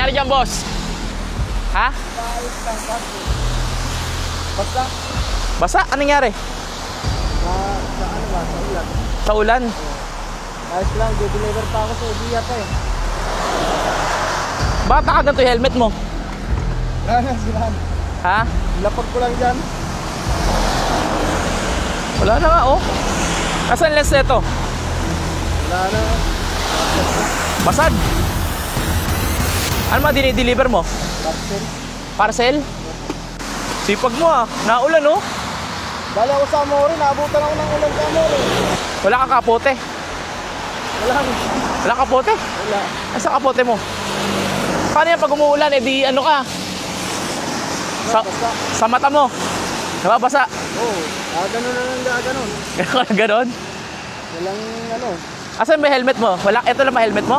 nangyari dyan, boss? Ha? Basta? Basa? Anong nangyari? Sa ano ba? Sa ulan. Sa ulan? Ayos lang, deliver pa ako sa Ubiyat eh. Bakit nakaganto yung helmet mo? Wala na, sirahan. Ha? Lapag ko lang dyan. Wala na nga, oh. Nasaan lens na ito? Wala na. Basad? Ano mga dinideliver mo? Parcel. Parcel? Sipag mo ah, naulan oh. Dali ako sa Amore, naabutan ako ng ulan sa Amore. Wala kang kapote? Wala. Wala kang kapote? Wala. Asa kapote mo? Paano yan pag umuulan, eh di ano ka? Sa mata mo? Nababasa? Oo, ganun na lang ganun. Ganon? Walang ano. Asan may helmet mo? Wala, ito lang may helmet mo?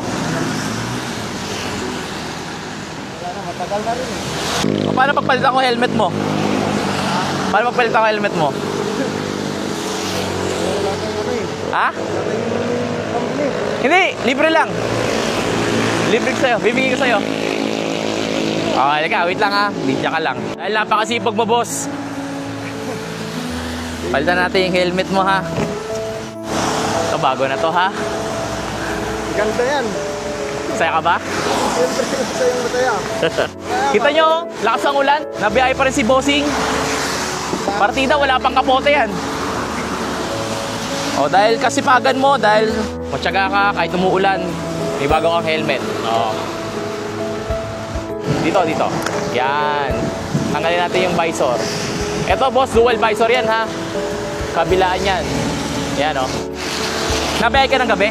Wala na, matagal na rin eh. Paano pagpalitan ko helmet mo? Paano pagpalitan ko helmet mo? Wala kang ano eh. Ha? Wala kang company. Hindi, libre lang. Libre ko sa'yo, bibigyan ko sa'yo. Okay, ka, wait lang ha. Bidya ka lang. Dahil napakasipag mo, boss. Palitan natin yung helmet mo ha. Ito, bago na to ha. Ganda yan. Masaya ka ba? Siyempre, sa yung mataya. Kita nyo, lakas ang ulan. Nabiyahe pa rin si Bossing. Partida, wala pang kapote yan. O, dahil kasipagan mo, dahil matyaga ka kahit umuulan, may bago kang helmet. O. Dito, dito. Yan. Tanggalin natin yung visor. Ito, boss, dual visor yan, ha? Kabilaan yan. Yan, o. Nabiyahe ka ng gabi?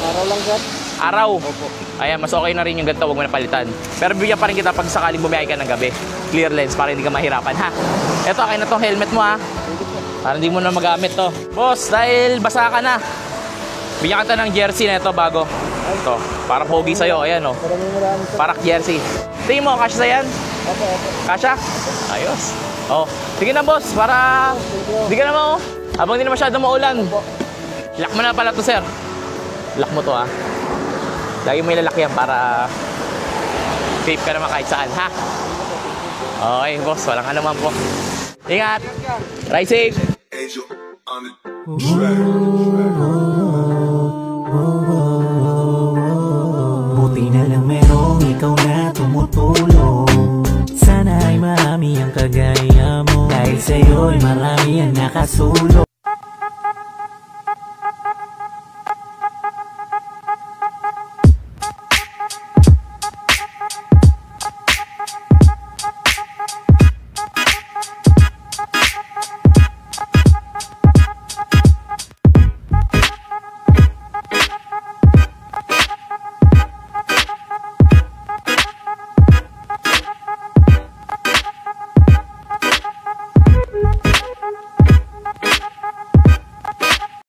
Araw lang dyan. Araw? Opo. Ayan, mas okay na rin yung ganito, huwag mo na palitan. Pero bigyan pa rin kita pag sakaling bumiyahe ka ng gabi. Clear lens para hindi ka mahirapan, ha? Ito, akin na tong helmet mo, ha? Para hindi mo na magamit to. Boss, dahil basa ka na, bigyan ka ng jersey na ito bago. Ito, para pogi sa'yo. Ayan, o. Maraming. Parak jersey. Tingin mo, kasya sa yan? Opo. Kasya? Ayos. Oh, sige na, boss, para hindi ka naman, oh. Habang hindi na masyado maulan. Lock mo na pala to, sir. Lock mo to, ha? Lagi mo ilalaki yan para safe ka naman kahit saan, ha? Okay, boss, walang ano man po. Ingat! Ride safe! Buti na lang merong ikaw na tumutulong. Sana ay marami ang kagaya mo. Dahil sa'yo'y marami ang nakasulong.